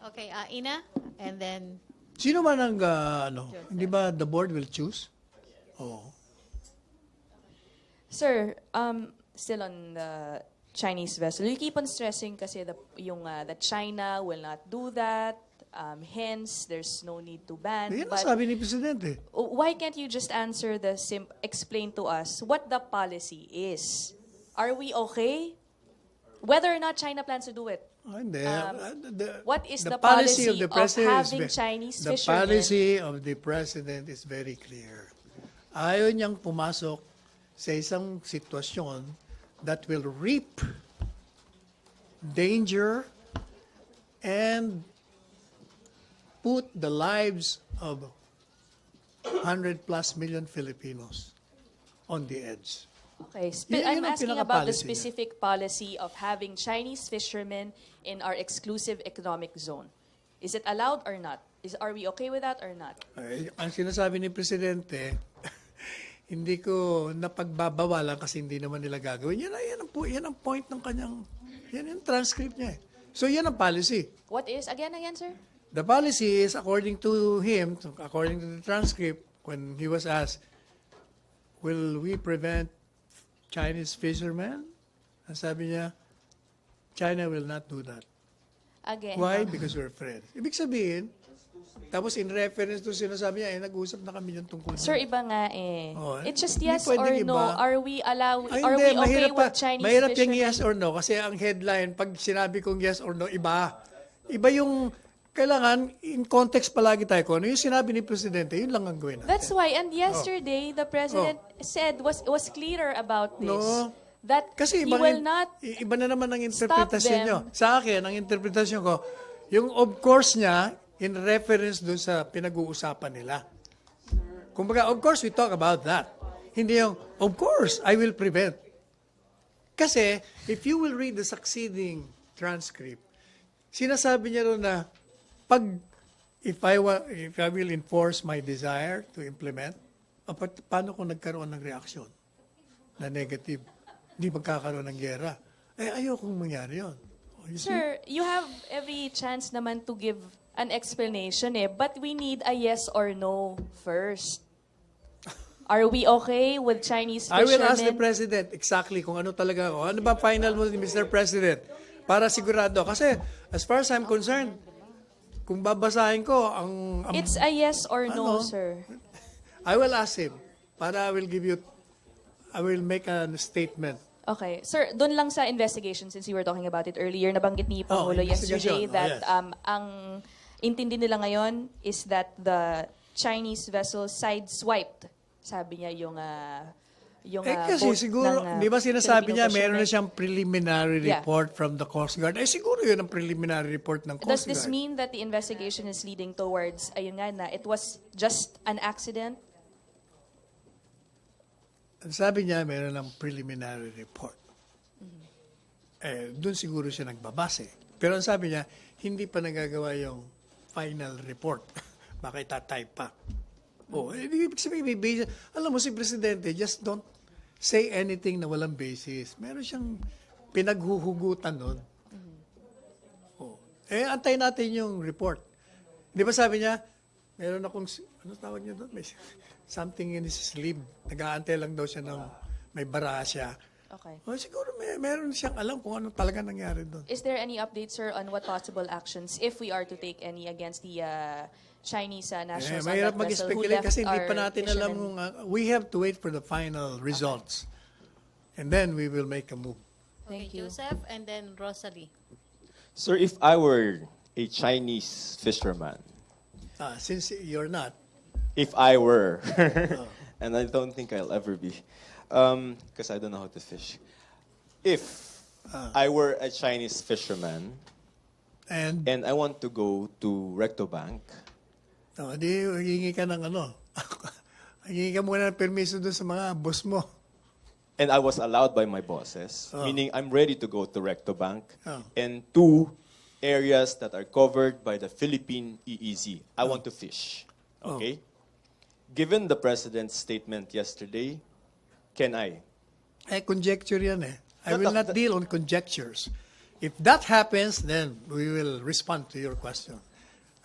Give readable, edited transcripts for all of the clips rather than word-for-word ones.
Okay, Ina, and then... Sino man ang, hindi ba the board will choose? Oh. Sir, still on the Chinese vessel, you keep on stressing kasi that China will not do that, hence there's no need to ban. Yan ang But sabi ni Presidente. why can't you just answer explain to us what the policy is? Are we okay? Whether or not China plans to do it. Hindi. What is the policy of the of president having Chinese the fishermen? policy of the president is very clear. Ayaw niyang pumasok sa isang sitwasyon that will reap danger and put the lives of 100+ million Filipinos on the edge. Okay, Yun I'm ang asking about the pinaka-policy niya. specific policy of having Chinese fishermen in our exclusive economic zone. Is it allowed or not? Are we okay with that or not? Ay, ang sinasabi ni Presidente, hindi ko napagbabawalan kasi hindi naman nila gagawin. Yan ang point ng kanyang, yan yung transcript niya. So yan ang policy. What is? Again, sir? The policy is according to him, according to the transcript, when he was asked, will we prevent Chinese fishermen? Ang sabi niya, China will not do that. Again. Why? Because we're friends. Ibig sabihin, tapos in reference to sinasabi niya, nag-usap na kami yung tungkol. Sir, iba nga eh. Oh, It's just hindi yes pwedeng or no. iba. Are we Hindi, okay mahirap with Chinese mahirap fishermen? yung yes or no kasi ang headline, pag sinabi kong yes or no, iba. Iba yung, kailangan, in context palagi tayo kung ano yung sinabi ni Presidente, yun lang ang gawin natin. That's why, and yesterday, the President said, was clearer about this. No. That Kasi he ibang, will not iba na naman ang interpretasyon them. nyo. Sa akin, ang interpretasyon ko, yung of course niya, in reference dun sa pinag-uusapan nila. Kumbaga, of course, we talk about that. Hindi yung, of course, I will prevent. Kasi, if you will read the succeeding transcript, sinasabi niya ron na, if I will enforce my desire to implement, paano kung nagkaroon ng reaksyon na negative? Hindi magkakaroon ng gera. Ayokong mangyari yun. Sir, you have every chance naman to give an explanation but we need a yes or no first. Are we okay with Chinese I fishermen? will ask the President exactly kung ano talaga. Ano ba final mo ni Mr. President? Para sigurado. Kasi as far as I'm concerned, kung babasahin ko, ang It's a yes or no, sir. I will ask him. Para I will make a statement. Okay. Sir, doon lang sa investigation, since you were talking about it earlier, nabanggit ni Panelo yesterday investigation. that Yes. ang intindi nila ngayon is that the Chinese vessel sideswiped, sabi niya, yung Kasi boat siguro, ng, di ba sinasabi Filipino niya, meron na fishermen. siyang preliminary Yeah. report from the Coast Guard. Siguro yun ang preliminary report ng Coast Does Guard. this mean that the investigation is leading towards, ayun nga na, it was just an accident? Ang sabi niya, meron ng preliminary report. Doon siguro siya nagbabase. Pero ang sabi niya, hindi pa nagagawa yung final report. Baka itatype pa. Ibig sabihin, alam mo si Presidente, just don't say anything na walang basis. Meron siyang pinaghuhugutan nun. Antayin natin yung report. Di ba sabi niya, meron akong, ano tawag niya doon? May something in his sleeve. Nag-aantay lang daw siya ng may bara siya. Okay. Siguro meron siyang alam kung ano talaga nangyari doon. Is there any update, sir, on what possible actions, if we are to take any, against the Chinese nationals on Mahirap that vessel who mag-speculate left kasi hindi our pa natin alam fishermen? kung, we have to wait for the final results. And then we will make a move. Thank you. Joseph, and then Rosalie. Sir, if I were a Chinese fisherman, Since you're not, if I were, and I don't think I'll ever be, because I don't know how to fish. If I were a Chinese fisherman and I want to go to Recto Bank, di hingi ka ng hingi ka muna ng permiso doon sa mga boss mo. and I was allowed by my bosses, meaning I'm ready to go to Recto Bank, Oh. and 2 areas that are covered by the Philippine EEZ. I want to fish. Okay? Given the President's statement yesterday, can I? Conjecture yan I will not deal on conjectures. If that happens, then we will respond to your question.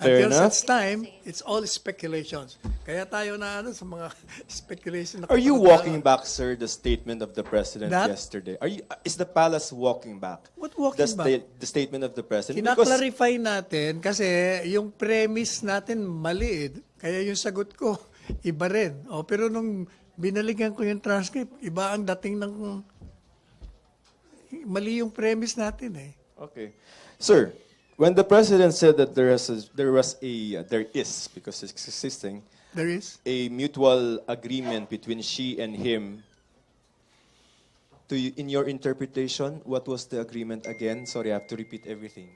Fair Until enough. such time, it's all speculations. Kaya tayo na sa mga speculation. Are you walking back, sir, the statement of the president That- yesterday? Is the palace walking back? What walking back? The statement of the president? Because Kinaklarify natin kasi yung premise natin mali. Kaya yung sagot ko, iba rin. Pero nung binalikan ko yung transcript, iba ang dating ng... Mali yung premise natin okay, sir. When the president said that there is because it's existing There is? a mutual agreement between she and him. In your interpretation, what was the agreement again? Sorry, I have to repeat everything.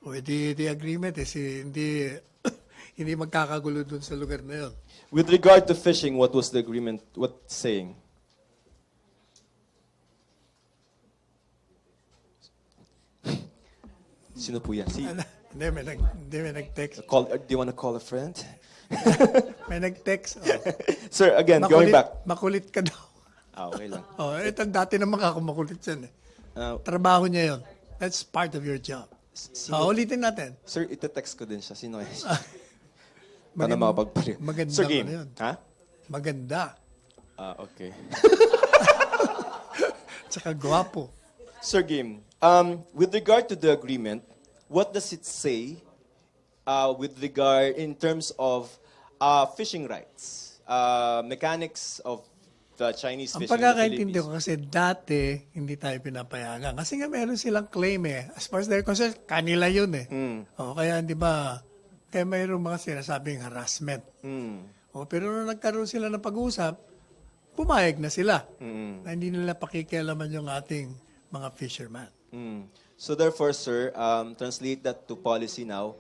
The agreement is hindi hindi magkakagulo dun sa lugar na yun. With regard to fishing, what was the agreement? What saying? Sino po yan? Hindi, may nag-text. Do you want to call a friend? May nag-text. Sir, again, going back. Makulit ka daw. Okay lang. Ito dati naman ako makulit yan Trabaho niya yun. That's part of your job. Ulitin natin. Sir, ite-text ko din siya. Sino yan? Para Maganda- makapagpalit. maganda Sir, ko game. na yun. Ha? Maganda. Okay. Tsaka gwapo. Sir, game. With regard to the agreement, what does it say with regard in terms of fishing rights, mechanics of the Chinese Ang fishing in the pagkakaintindi Philippines? ko kasi dati hindi tayo pinapayagan. Kasi nga meron silang claim As far as they're concerned, kanila yun kaya di ba, kaya mayroong mga sinasabing harassment. Pero nung nagkaroon sila ng pag-uusap, pumayag na sila. Na hindi nila pakikialaman yung ating mga fisherman. So therefore, sir, translate that to policy now.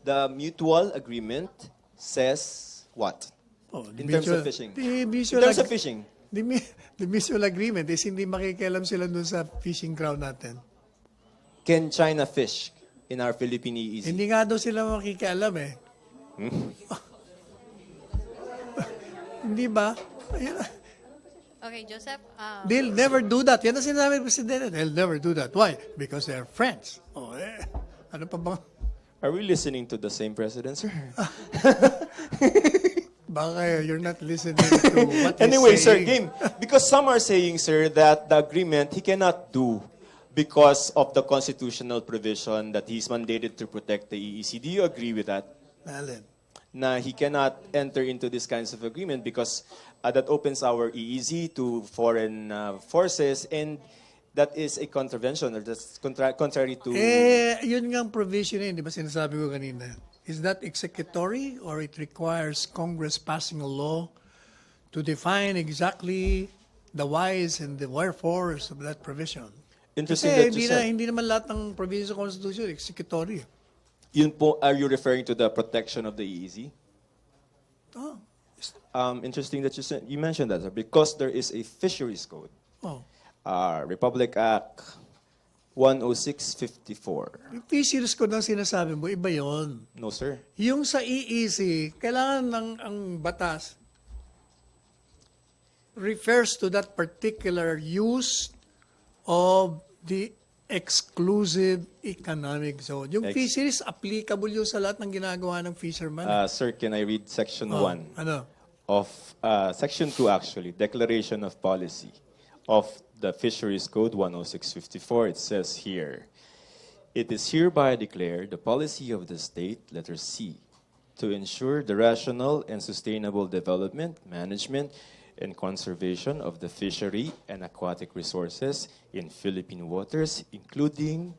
The mutual agreement says what? In terms of fishing. The In terms of fishing. The mutual agreement is hindi makikialam sila dun sa fishing ground natin. Can China fish in our Philippine EEZ? Hindi nga daw sila makikialam Hindi ba? Okay, Joseph. They'll never do that. Yan ang sinasabi ng Presidente. They'll never do that. Why? Because they're friends. Ano pa ba? Are we listening to the same president, sir? Baka you're not listening to what he's Anyway, sir, saying. game. Because some are saying, sir, that the agreement he cannot do because of the constitutional provision that he's mandated to protect the EEC. Do you agree with that? Alin? Na he cannot enter into these kinds of agreement because that opens our EEZ to foreign forces, and that is a contravention, or that's contrary to... Yun nga ang provision di ba sinasabi ko kanina? Is that executory or it requires Congress passing a law to define exactly the whys and the wherefores of that provision? Interesting Kasi that you said. hindi naman lahat ng provision sa Constitution executory. Yun po, are you referring to the protection of the EEZ? Interesting that you mentioned that, sir, because there is a fisheries code. Republic Act 10654. Yung fisheries code ang sinasabi mo, iba yon. No, sir. Yung sa EEC, kailangan ang batas refers to that particular use of the exclusive economic zone. Yung fisheries, applicable yun sa lahat ng ginagawa ng fisherman. Sir, can I read section 1 Ano? of section 2 actually, Declaration of Policy of the Fisheries Code 10654? It says here, it is hereby declared the policy of the state, letter C, to ensure the rational and sustainable development, management, and conservation of the fishery and aquatic resources in Philippine waters, including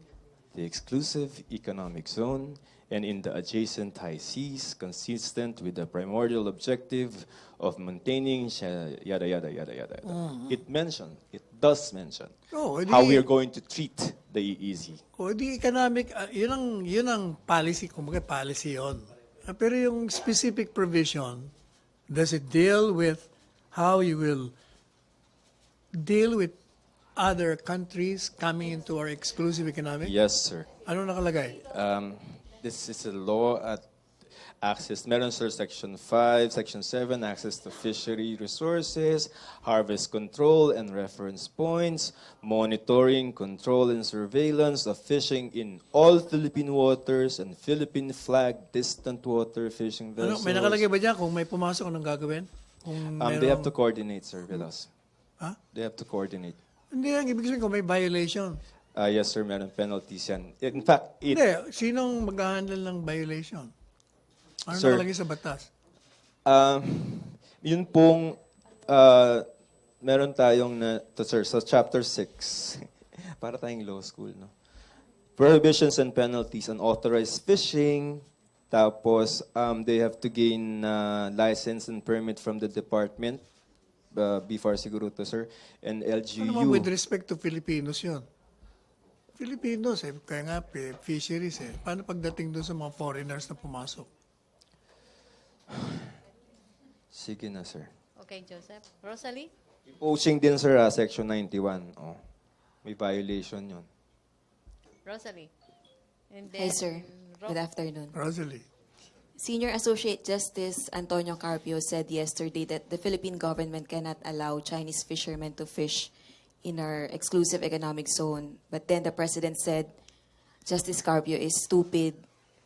the exclusive economic zone and in the adjacent high seas, consistent with the primordial objective of maintaining yada, yada, yada, yada. It does mention how we are going to treat the EEZ. The economic, yun ang policy, kumbaga policy yun. Pero yung specific provision, does it deal with how you will deal with other countries coming into our exclusive economic? Yes, sir. Ano nakalagay? This is a law at access. Meron, sir, Section 5, Section 7, access to fishery resources, harvest control and reference points, monitoring, control, and surveillance of fishing in all Philippine waters and Philippine flag distant water fishing Ano, vessels. may nakalagay ba dyan kung may pumasok, anong gagawin? Kung They have to coordinate, sir, with us. Ha? They have to coordinate. Hindi, ang ibig sabihin kung may violation. Yes, sir, meron penalties yan. In fact, Hindi, sinong mag-handle ng violation? Ano Sir. nakalagay sa batas? Yun pong, meron tayong, sir, sa chapter 6, para tayong law school, no? Prohibitions and penalties on authorized fishing, tapos they have to gain license and permit from the department, before siguro to, sir, and LGU. Ano naman with respect to Filipinos yun? Filipinos, kaya nga, fisheries Paano pagdating doon sa mga foreigners na pumasok? Sige na, sir. Okay, Joseph. Rosalie? Poaching din, sir, Section 91. Oh, may violation yun. Rosalie. And Hi, sir. Good afternoon. Rosalie. Senior Associate Justice Antonio Carpio said yesterday that the Philippine government cannot allow Chinese fishermen to fish in our exclusive economic zone. But then the President said Justice Carpio is stupid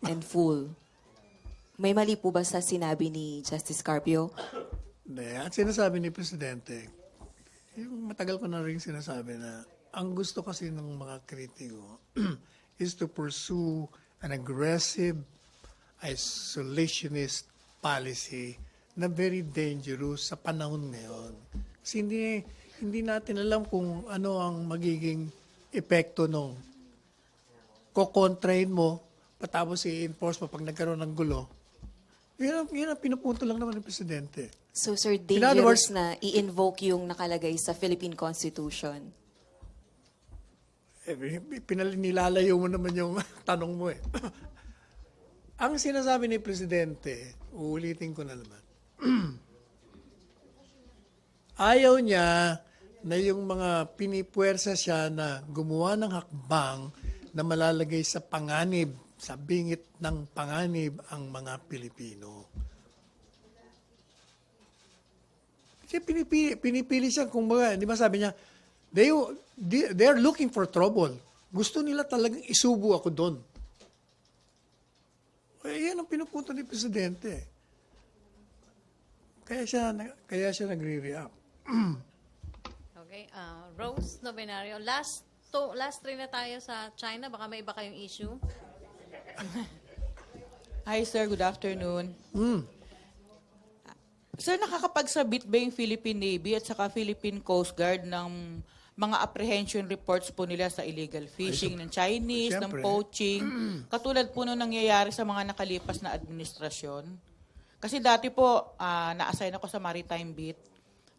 and fool. May mali po ba sa sinabi ni Justice Carpio? Hindi, ang sinasabi ni Presidente, yung matagal ko na rin sinasabi na ang gusto kasi ng mga kritiko is to pursue an aggressive isolationist policy na very dangerous sa panahon ngayon. Kasi hindi natin alam kung ano ang magiging epekto nung kukontrain mo, patapos i-enforce mo pag nagkaroon ng gulo. Yun ang pinupunto lang naman ng Presidente. So, sir, In other words, dangerous na i-invoke yung nakalagay sa Philippine Constitution. Nilalayo mo naman yung tanong mo Ang sinasabi ni Presidente, uulitin ko na naman, ayaw niya na yung mga pinipuwersa siya na gumawa ng hakbang na malalagay sa panganib, sa bingit ng panganib ang mga Pilipino. Kasi pinipili siya, kung baga, di ba sabi niya, they're looking for trouble. Gusto nila talagang isubo ako doon. Yan ang pinupunto ni Presidente. Kaya siya nagre-react. Okay. Rose Novenario. Last three na tayo sa China. Baka may iba kayong issue. Hi, sir. Good afternoon. Sir, nakakapagsabit ba yung Philippine Navy at saka Philippine Coast Guard ng mga apprehension reports po nila sa illegal fishing ng Chinese, Siyempre. ng poaching, katulad po nung nangyayari sa mga nakalipas na administrasyon? Kasi dati po, na-assign ako sa Maritime Beat.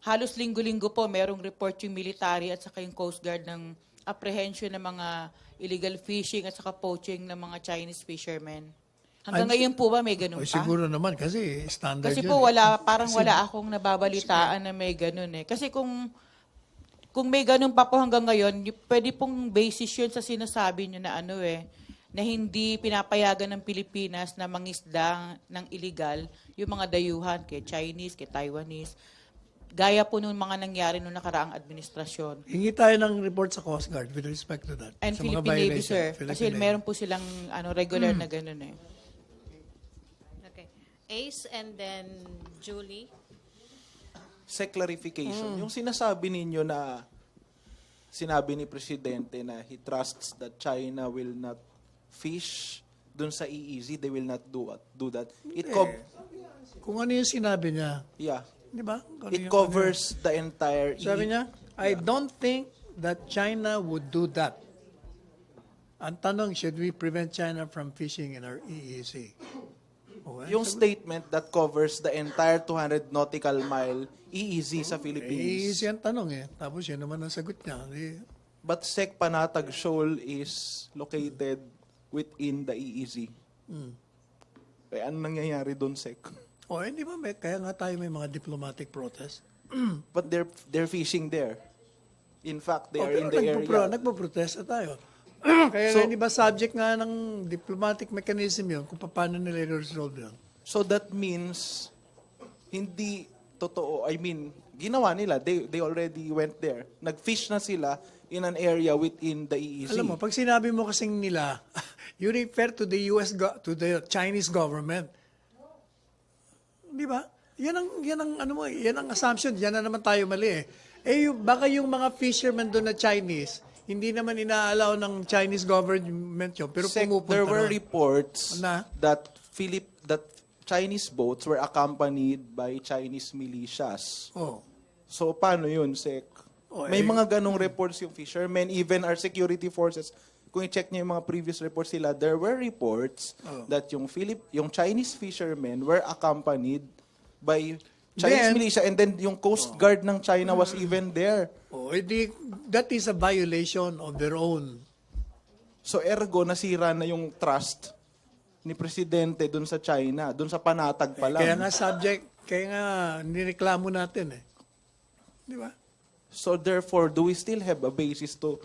Halos linggo-linggo po, merong report yung military at saka yung Coast Guard ng apprehension ng mga illegal fishing at saka poaching ng mga Chinese fishermen. Hanggang ngayon po ba may ganun pa? Siguro naman kasi standard Kasi yun. po wala akong nababalitaan na may ganun Kasi kung may ganun pa po hanggang ngayon, pwede pong basis yun sa sinasabi nyo na na hindi pinapayagan ng Pilipinas na mangisda ng illegal yung mga dayuhan kay Chinese, kay Taiwanese. Gaya po nung mga nangyari nung nakaraang administrasyon. Hingi tayo ng report sa Coast Guard with respect to that. And sa mga Philippine Navy, violation. sir. Philippine Kasi Navy. meron po silang regular na ganun Okay. Ace and then Julie. Clarification. Yung sinasabi ninyo na sinabi ni Presidente na he trusts that China will not fish dun sa EEZ, they will not do that. Kung ano yung sinabi niya, Yeah. di ba? Kung ano It yung- covers the entire Sabi niya, I don't think that China would do that. Ang tanong, should we prevent China from fishing in our EEZ? Okay. Yung statement that covers the entire 200 nautical mile EEZ sa Philippines. EEZ ang tanong Tapos yun naman ang sagot niya. But Sec Panatag Shoal is located within the EEZ. Kaya ano nangyayari doon, Sec? Hindi ba? Kaya nga tayo may mga diplomatic protest. But they're fishing there. In fact, they are in the area. Nagpo-protest na tayo. Kaya nga, hindi ba subject nga ng diplomatic mechanism yun kung paano nila i-resolve yun? So that means hindi totoo. I mean, ginawa nila. They already went there. Nag-fish na sila in an area within the EEZ. Alam mo, pag sinabi mo kasing nila, you refer to the to the Chinese government. Di ba? Yan ang assumption. Yan na naman tayo mali eh. Baka yung mga fishermen doon na Chinese, hindi naman inaalaw ng Chinese government yun, pero pumupunta there were ron. reports Na? that Chinese boats were accompanied by Chinese militias. Oh. So, paano yun, Sec? May mga ganong reports yung fishermen, even our security forces. Kung i-check niyo yung mga previous reports sila, there were reports that yung Chinese fishermen were accompanied by Chinese militia, and then yung Coast Guard ng China was even there. That is a violation of their own. So, ergo, nasira na yung trust ni Presidente dun sa China, dun sa panatag pa lang. Kaya nga nireklamo natin eh. Di ba? So therefore, do we still have a basis to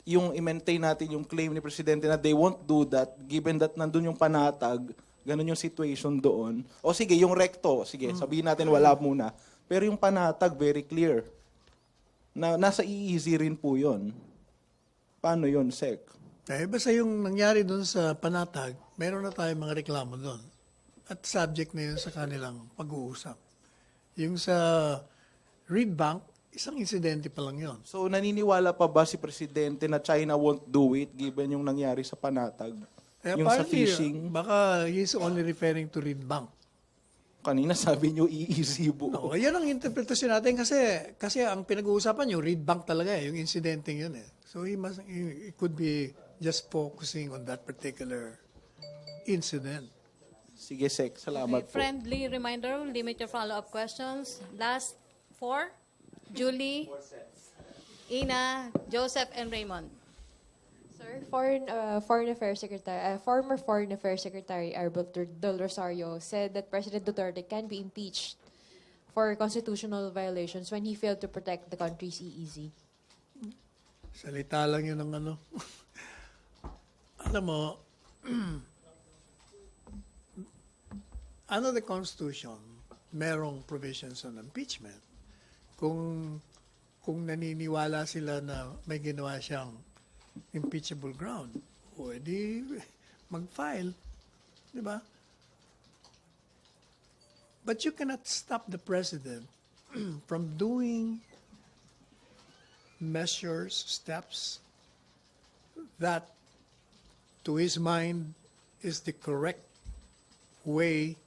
yung i-maintain natin yung claim ni Presidente na they won't do that given that nandun yung panatag, ganun yung situation doon. O sige, yung recto, sige, sabihin natin wala muna. Pero yung panatag, very clear. Na nasa EEZ rin po yun. Paano yun, Sec? Basta yung nangyari doon sa panatag, meron na tayong mga reklamo doon. At subject na yun sa kanilang pag-uusap. Yung sa Reed Bank, isang insidente pa lang yun. So naniniwala pa ba si Presidente na China won't do it given yung nangyari sa panatag? Yung sa fishing? Baka he's only referring to Reed Bank. Kanina sabi nyo EEZ buo. Yan ang interpretasyon natin kasi ang pinag-uusapan yung Reed Bank talaga yung incidente yun eh. So he could be just focusing on that particular incident. Sige, Sec. Salamat po. Friendly reminder, limit your follow-up questions. Last 4, Julie, Ina, Joseph, and Raymond. Sir, Foreign Affairs Secretary, former Foreign Affairs Secretary Arnold Del Rosario said that President Duterte can be impeached for constitutional violations when he failed to protect the country's EEZ. Salita lang yun ng ano. Alam mo, under the Constitution, merong provisions on impeachment. Kung naniniwala sila na may ginawa siyang impeachable ground, o edi mag-file. Di ba? But you cannot stop the president from doing measures, steps that to his mind is the correct way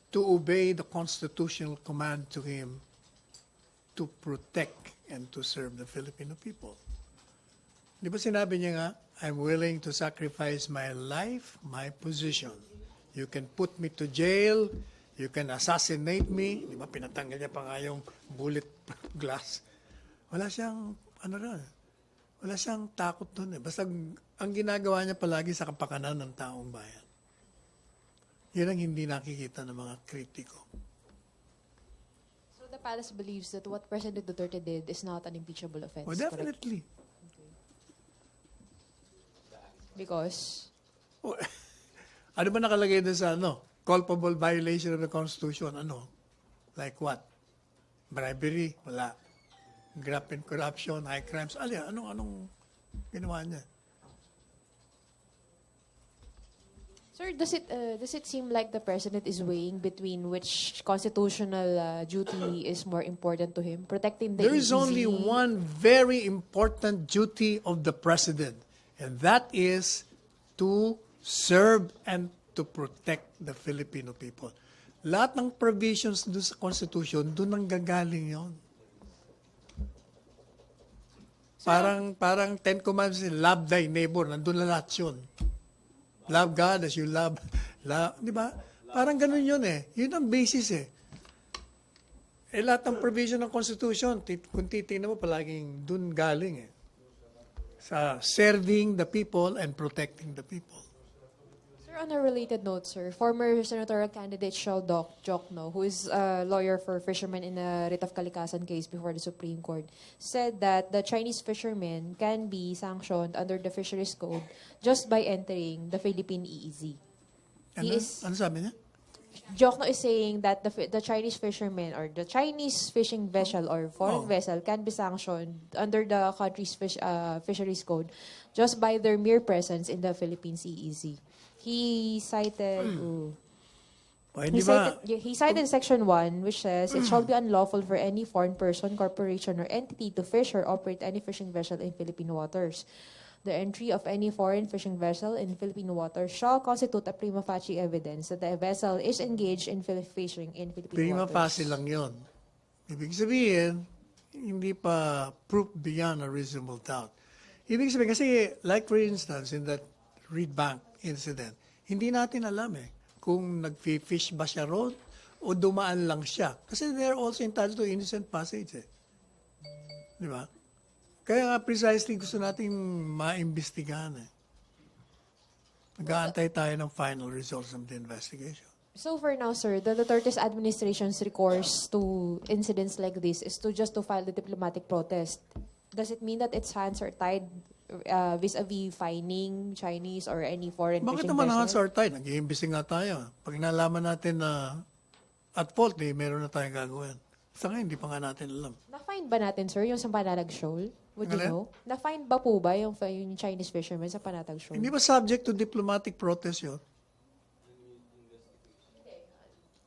to obey the constitutional command to him to protect and to serve the Filipino people. Di ba sinabi niya nga, I'm willing to sacrifice my life, my position. You can put me to jail, you can assassinate me. Di ba pinatanggal niya pa nga yung bullet glass. Wala siyang, wala siyang takot doon eh. Basta ang ginagawa niya palagi sa kapakanan ng taong bayan. Yan ang hindi nakikita ng mga kritiko. So the palace believes that what President Duterte did is not an impeachable offense. Oh, definitely. Correct? Because? Oh, ano ba nakalagay doon sa culpable violation of the Constitution? Like what? Bribery? Wala. Graft and corruption, high crimes. Anong ginawa niya? Sir, does it seem like the president is weighing between which constitutional duty is more important to him? Protecting the There is EEZ? only one very important duty of the president, and that is to serve and to protect the Filipino people. Lahat ng provisions doon sa Constitution, doon ang gagaling yon. Parang Ten Commandments, love thy neighbor, nandun na lahat yun. Love God as you love, di ba? Parang ganun yun eh. Yun ang basis eh. Lahat ng provision ng Constitution, kung titignan mo, palaging dun galing eh. Sa serving the people and protecting the people. Sir, Sir, on a related note, sir, former senatorial candidate Shell Jokno, who is a lawyer for fishermen in a writ of kalikasan case before the Supreme Court, said that the Chinese fishermen can be sanctioned under the Fisheries Code just by entering the Philippine EEZ. Ano sabi niya? Jokno is saying that the Chinese fishermen or the Chinese fishing vessel or foreign vessel can be sanctioned under the country's fisheries code just by their mere presence in the Philippines EEZ. He cited he cited Section 1, which says it shall be unlawful for any foreign person, corporation, or entity to fish or operate any fishing vessel in Philippine waters. The entry of any foreign fishing vessel in Philippine waters shall constitute a prima facie evidence that the vessel is engaged in fishing in Philippine Prima waters. facie lang yun. Ibig sabihin, hindi pa proof beyond a reasonable doubt. Ibig sabihin, kasi like for instance, in that Reed Bank incident, hindi natin alam kung nag-fish ba siya roon o dumaan lang siya. Kasi they're also entitled to innocent passage. Di ba? Kaya nga precisely gusto nating maimbestigahan. Nag-aantay tayo ng final results of the investigation. So for now, sir, the Duterte's administration's recourse to incidents like this is to file the diplomatic protest. Does it mean that its hands are tied vis-a-vis fining Chinese or any foreign Bakit fishing naman vessel? hands are tied? Nag-iimbisi nga tayo. Pag nalaman natin na at fault, meron na tayong gagawin. Sa ngayon, hindi pa nga natin alam. Na-fine ba natin, sir, yung sa Panatag Shoal? Would you Alin? know? Na-fine ba po ba yung Chinese fishermen sa Panatag Shoal? Hindi ba subject to diplomatic protest yun?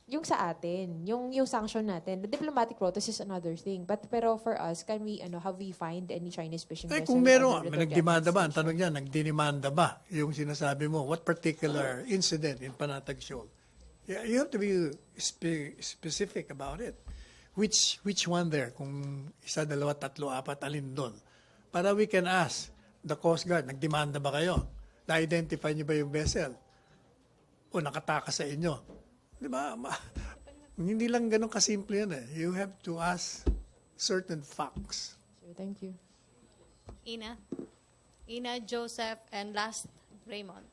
Yung sa atin, yung sanction natin, the diplomatic protest is another thing. Pero for us, can we, have we find any Chinese fishing vessel? Kung meron, under the nagdemanda ba? Ang administration? tanong niya, nagdinimanda ba? Yung sinasabi mo, what particular incident in Panatag Shoal? Yeah, you have to be specific about it. Which one there? Kung isa, dalawa, tatlo, apat, alin doon? Para we can ask the Coast Guard, nagdemanda ba kayo? Na-identify niyo ba yung vessel? O nakatakas sa inyo? Di ba? Hindi lang ganun kasimple yan You have to ask certain facts. Sir, thank you. Ina, Joseph, and last, Raymond.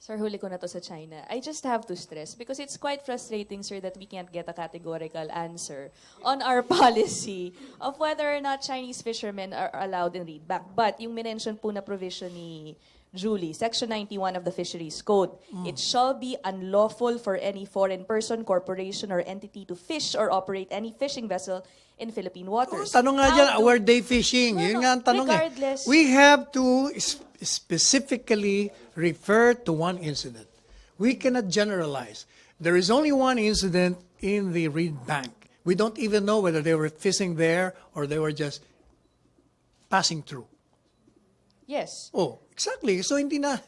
Sir, huli ko na to sa China. I just have to stress because it's quite frustrating, sir, that we can't get a categorical answer on our policy of whether or not Chinese fishermen are allowed in Reed Bank. But yung minention po na provision ni Julie, Section 91 of the Fisheries Code, it shall be unlawful for any foreign person, corporation, or entity to fish or operate any fishing vessel in Philippine waters. Tanong nga How dyan, do- were they fishing? No, Yun no, nga ang tanong regardless. We have to specifically refer to one incident. We cannot generalize. There is only one incident in the Reed Bank. We don't even know whether they were fishing there or they were just passing through. Yes. Oh, exactly. So hindi tayo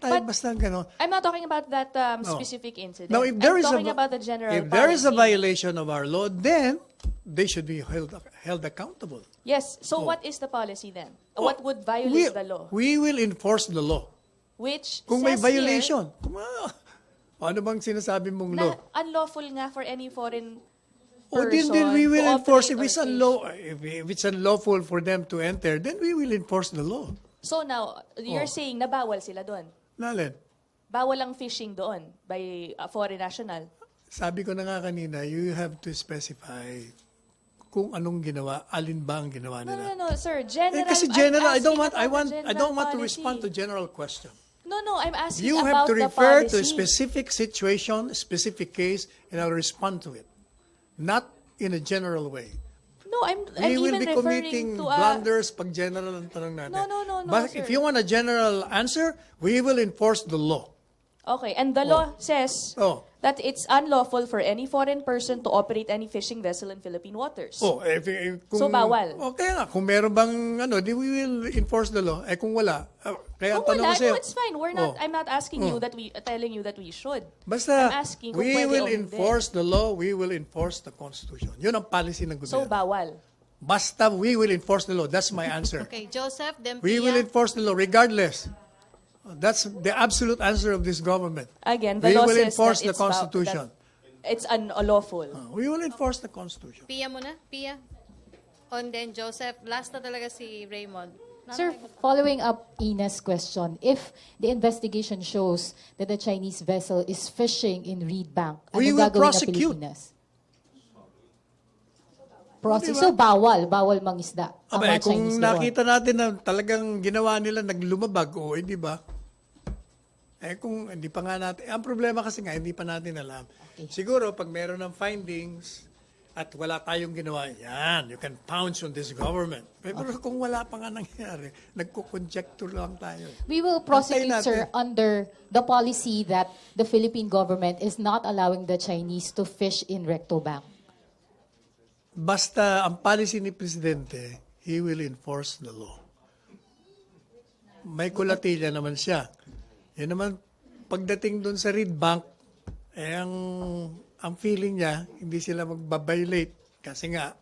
But basta gano'n. I'm not talking about that No. specific incident. Now, if there I'm is talking a, about the general if there is a policy. violation of our law, then they should be held accountable. Yes. So Oh. what is the policy then? What would violate the law? We will enforce the law. Which Kung may says violation, ano bang sinasabi mong here law? na unlawful nga for any foreign O person then we will to enforce. operate If or fish. if it's unlawful for them to enter, then we will enforce the law. So now, you're Oh. saying na bawal sila doon. Nalin? Bawal ang fishing doon by a foreign national. Sabi ko na nga kanina, you have to specify kung anong ginawa, alin ba ang ginawa No, nila. no, no, sir. General. Kasi I'm general, I asking don't want, about the I don't want to general respond to policy. general question. No, I'm asking You about have to the refer to a policy. specific situation, a specific case, and I'll respond to it. Not in a general way. No, I'm We will even be referring committing to a... blunders pag general ang tanong natin. No, But sir. if you want a general answer, we will enforce the law. Okay, and the law says Oh. that it's unlawful for any foreign person to operate any fishing vessel in Philippine waters. Oh, kung, So, bawal. Okay nga, kung meron bang di we will enforce the law. Kung wala, kaya ang Kung tanong wala, ko sa'yo. no, it's fine. We're not. Oh. I'm not asking you that telling you that we should. Basta, I'm asking kung we pwede will o hindi. enforce the law, we will enforce the Constitution. Yun ang policy ng So gobyerno. bawal. Basta we will enforce the law. That's my answer. Okay, Joseph, then We will Pia. enforce the law regardless. That's the absolute answer of this government. Again, the We law will says enforce that the it's Constitution. It's unlawful. We will enforce the Constitution. Pia muna, Pia. And then Joseph, last na talaga si Raymond. Sir, following up Ina's question, if the investigation shows that the Chinese vessel is fishing in Reed Bank, We anong will gagawin ng prosecute. Pilipinas? So, bawal mangisda ang Aba, mga kung Chinese doon. nakita natin na talagang ginawa nila naglumabag, di ba? Kung hindi pa nga natin, ang problema kasi nga, hindi pa natin alam. Okay. Siguro, pag meron ng findings at wala tayong ginawa, yan, you can pounce on this government. Pero kung wala pa nga nangyari, nagko-conjecture lang tayo. We will prosecute, Antayin sir, natin. under the policy that the Philippine government is not allowing the Chinese to fish in Recto Bank. Basta ang policy ni Presidente, he will enforce the law. May kulatilya naman siya. Yan naman, pagdating doon sa Reed Bank, ang feeling niya, hindi sila magbabiolate. Kasi nga,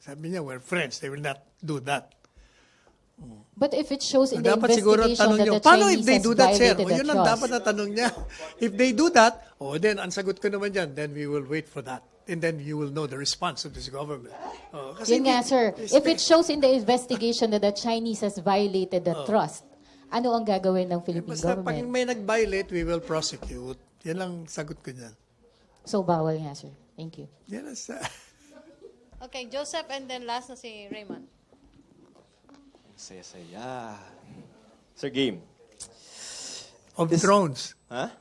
sabi niya, we're friends. They will not do that. But if it shows in the Dapat siguro investigation tanong that niyo, the paano Chinese if they has do that, sir? violated O the yun ang trust? dapat na tanong niya. If they do that, then ang sagot ko naman dyan, then we will wait for that. And then you will know the response of this government. Kasi Yun nga, sir. If it shows in the investigation that the Chinese has violated the trust, ano ang gagawin ng Philippine basta pag government? may nag-violate, we will prosecute. Yan lang sagot ko dyan. So, bawal nga, sir. Thank you. Yan ang Okay, Joseph, and then last na si Raymond. Saya-saya. Sir, game. of drones. Huh?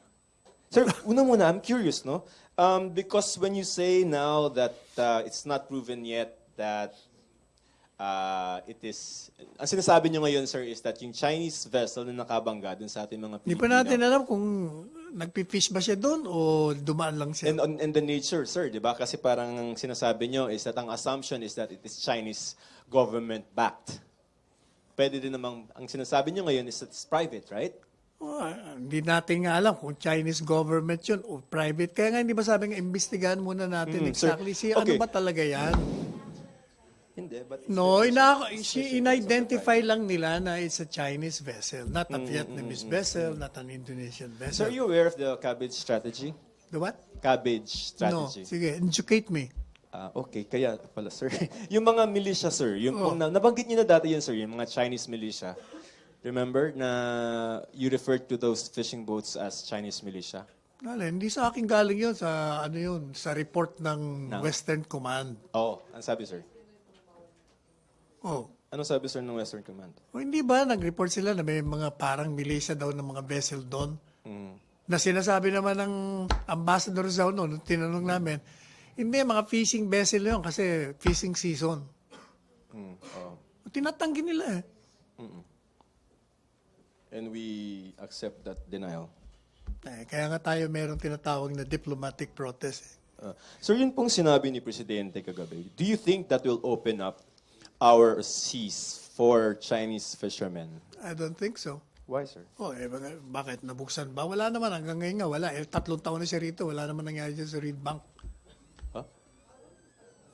Sir, una muna, I'm curious, no? Because when you say now that it's not proven yet that it is... Ang sinasabi nyo ngayon, sir, is that yung Chinese vessel na nakabangga dun sa ating mga Hindi pa natin alam kung nagpifish ba siya doon o dumaan lang siya. And the nature, sir, di ba? Kasi parang ang sinasabi nyo is that ang assumption is that it is Chinese government-backed. Pwede din namang, ang sinasabi nyo ngayon is that it's private, right? Hindi natin nga alam kung Chinese government yun o private. Kaya nga hindi ba sabi nga, imbestigahan muna natin exactly sir. ano Okay. ba talaga yan? Hindi, but... No, in-identify lang nila na it's a Chinese vessel, not a Vietnamese vessel, not an Indonesian So vessel. are you aware of the cabbage strategy? The what? Cabbage No, strategy. sige, educate me. Okay, kaya pala, sir. Yung mga militia, sir, yung kung nabanggit niyo na dati yun, sir, yung mga Chinese militia. Remember na you referred to those fishing boats as Chinese militia? Hindi sa akin galing yun, sa ano yun, sa report ng Western Command. Oo, ang sabi, sir. Oh. Anong sabi, sir, ng Western Command? O hindi ba, nag-report sila na may mga parang militia daw ng mga vessel doon? Na sinasabi naman ng ambassador sa nung tinanong namin, hindi, mga fishing vessel yun kasi fishing season. Tinatanggi nila eh. And we accept that denial. Kaya nga tayo merong tinatawag na diplomatic protest. Sir, yun pong sinabi ni Presidente kagabi. Do you think that will open up our seas for Chinese fishermen? I don't think so. Why, sir? Bakit? Nabuksan ba? Wala naman. Hanggang ngayon nga, wala. 3 taon na siya rito. Wala naman nangyari dyan sa Reed Bank. Huh?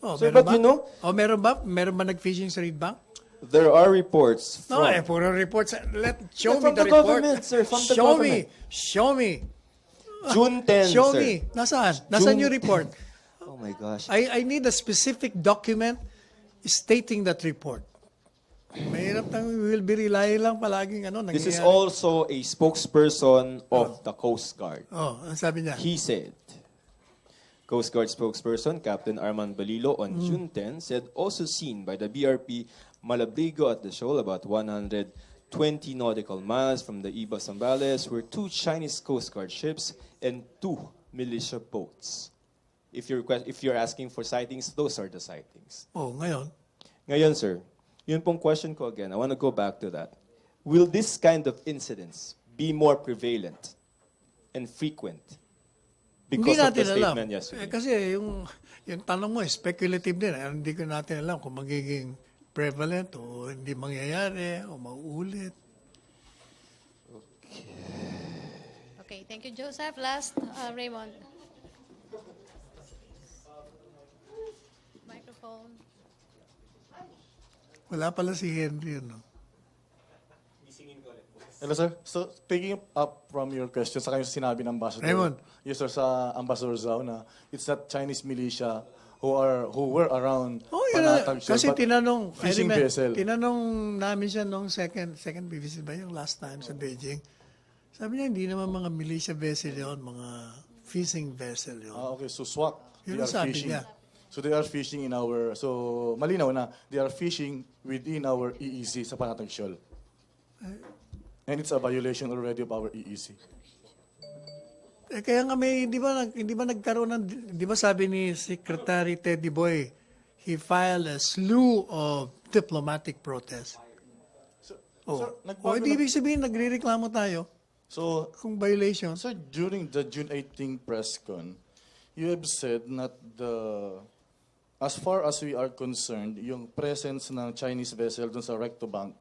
Meron Sir, but ba? you know... Meron ba? Meron ba nag-fishing sa Reed Bank? There are reports from... Puro reports. Show me from the the report. government, sir. From the Show government. me. Show me. June 10, Show sir. me. Nasaan? Nasaan yung report? Oh my gosh. I need a specific document stating that report. Mahirap na we will be relying lang palaging nangyayari. This is also a spokesperson of the Coast Guard. Ang sabi niya? He said, Coast Guard spokesperson Captain Armand Balilo on June 10 said also seen by the BRP Malabrigo at the shoal about 120 nautical miles from the Iba Zambales were 2 Chinese Coast Guard ships and 2 militia boats. If you're asking for sightings, those are the sightings. Ngayon? Ngayon, sir, yun pong question ko again. I want to go back to that. Will this kind of incidents be more prevalent and frequent because of the statement yesterday? Kasi yung tanong mo, speculative din. Hindi ko natin alam kung magiging prevalent o hindi mangyayari o mauulit. Okay, thank you, Joseph. Last, Raymond. Microphone. Wala pala si Henry, no? Hello, sir. So, picking up from your question, sa kayo sinabi ng Ambassador. Raymond. Yes, sir, sa Ambassador Zhao na it's not Chinese militia who were around Oh, yun na. Panatag Shell, Kasi but tinanong, fishing I remember, vessel. tinanong namin siya nung second visit ba yung last time sa Beijing. Sabi niya, hindi naman mga militia vessel yon, mga fishing vessel yon. Okay, so SWAT, Yun they ang are sabi fishing. niya. So they are fishing in our, so malinaw na, they are fishing within our EEZ sa Panatag Shell. And it's a violation already of our EEZ. Kaya nga may, hindi ba nagkaroon ng, di ba sabi ni Secretary Teddy Boy, he filed a slew of diplomatic protests. So, Oh. sir, O, hindi ibig sabihin, nagre-reklamo tayo so, kung violation. so during the June 18 press con, you have said that as far as we are concerned, yung presence ng Chinese vessel dun sa Rectobank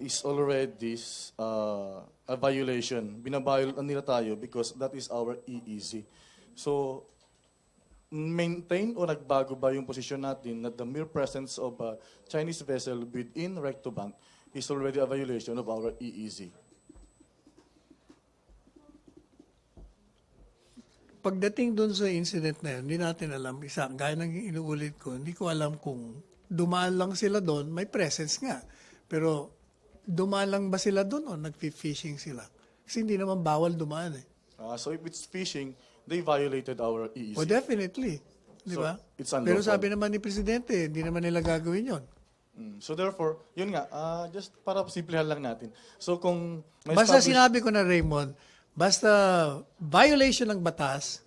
is already a violation. Binabayol nila tayo because that is our EEZ. So, maintain o nagbago ba yung posisyon natin that the mere presence of a Chinese vessel within Rectobank is already a violation of our EEZ? Pagdating dun sa incident na yun, hindi natin alam, gaya ng inuulit ko, hindi ko alam kung dumaan lang sila doon, may presence nga. Pero dumaan lang ba sila doon o nag-fishing sila? Kasi hindi naman bawal dumaan eh. So if it's fishing, they violated our EEZ. O definitely. Di So, ba? it's unlawful. Pero sabi naman ni Presidente, hindi naman nila gagawin yon. So therefore, yun nga, just para simplihan lang natin. So kung may Basta establish- sinabi ko na Raymond, basta violation ng batas,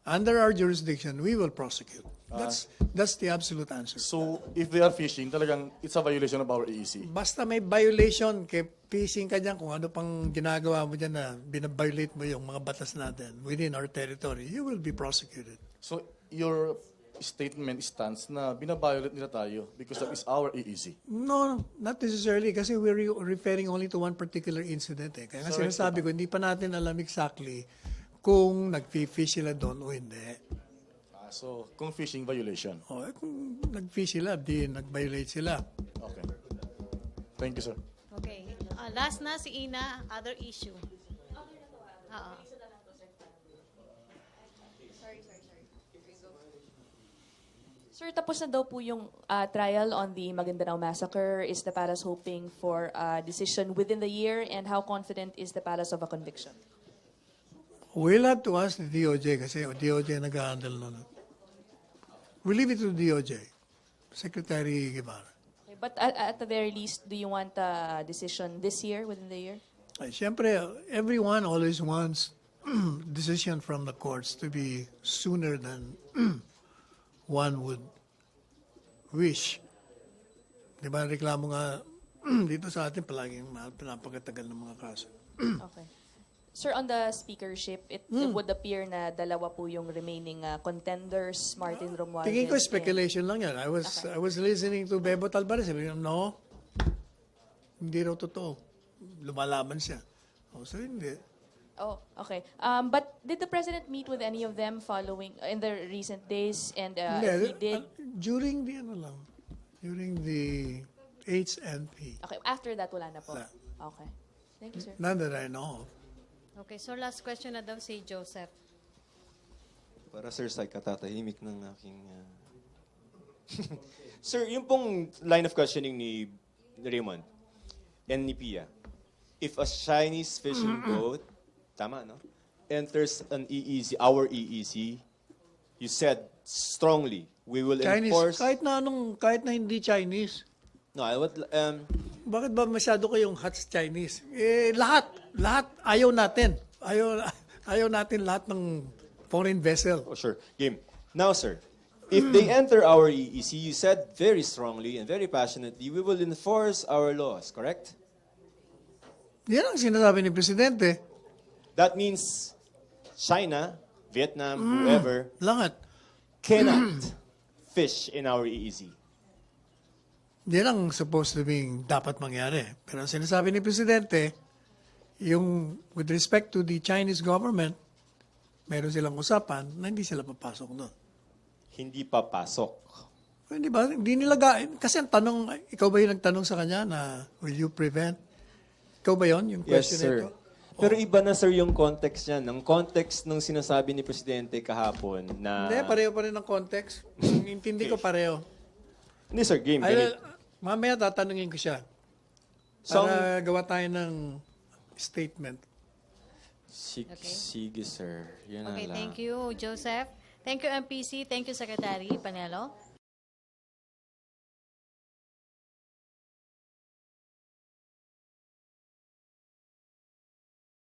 under our jurisdiction, we will prosecute. That's the absolute answer. So if they are fishing, talagang it's a violation of our EEZ. Basta may violation, kay fishing ka dyan, kung ano pang ginagawa mo dyan na binabiolate mo yung mga batas natin within our territory, you will be prosecuted. So your statement stands na binabiolate nila tayo because that is our EEZ. No, not necessarily kasi we're referring only to one particular incident. Kaya nga Sorry, sinasabi ko, hindi pa natin alam exactly kung nag-fish sila doon o hindi. So kung fishing violation. O, kung nag-fish sila, di nag-violate sila. Okay. Thank you, sir. Okay. Last na si Ina, other issue. Sir, tapos na daw po yung trial on the Maguindanao massacre. Is the Paras hoping for a decision within the year? And how confident is the Paras of a conviction? We'll have to ask the DOJ kasi DOJ nag-handle nun. We leave it to DOJ. Secretary Guevara. Okay, but at the very least, do you want a decision this year, within the year? Ay, siyempre, everyone always wants decision from the courts to be sooner than one would wish. Di ba, reklamo nga dito sa atin palaging pinapagatagal ng mga kaso. Okay. Sir, on the speakership, it would appear na dalawa po yung remaining contenders, Martin Romualdez. Tingin ko and- speculation lang yan. I was listening to Bebo Talbares. Sabi niya, no, hindi raw totoo. Lumalaban siya. So hindi. Oh, okay. But did the president meet with any of them following in the recent days? And he did. During the HNP. Okay, after that, wala na po. Wala. Okay. Thank you, sir. None that I know of. Okay, so last question na daw si Joseph. Para sir, sa katatahimik ng aking... Sir, yung pong line of questioning ni Raymond and ni Pia, if a Chinese fishing boat, tama, no? Enters an EEZ, our EEZ, you said strongly, we will Chinese, enforce... kahit na hindi Chinese. No, I would... Bakit ba masyado kayong hot Chinese? Lahat ayaw natin. Ayaw natin lahat ng foreign vessel. Oh, sure. Game. Now, sir, if they enter our EEC, you said very strongly and very passionately, we will enforce our laws, correct? Yan ang sinasabi ni Presidente. That means China, Vietnam, whoever, Lahat. cannot fish in our EEZ. Yan ang supposed to be dapat mangyari. Pero ang sinasabi ni Presidente, yung with respect to the Chinese government, meron silang usapan na hindi sila papasok doon. Hindi papasok. Hindi ba? Hindi nila kasi ang tanong, ikaw ba yung nagtanong sa kanya na will you prevent? Ikaw ba yon yung Yes, question sir. nito? Pero iba na, sir, yung context niyan. Ang context ng sinasabi ni Presidente kahapon na... Hindi, pareho pa rin ang context. Ang intindi ko pareho. Hindi, sir, game. Mamaya tatanungin ko siya. So, Para gawa tayo ng statement. Sige, sir. Yan na Okay, lang. thank you, Joseph. Thank you, MPC. Thank you, Secretary Panelo.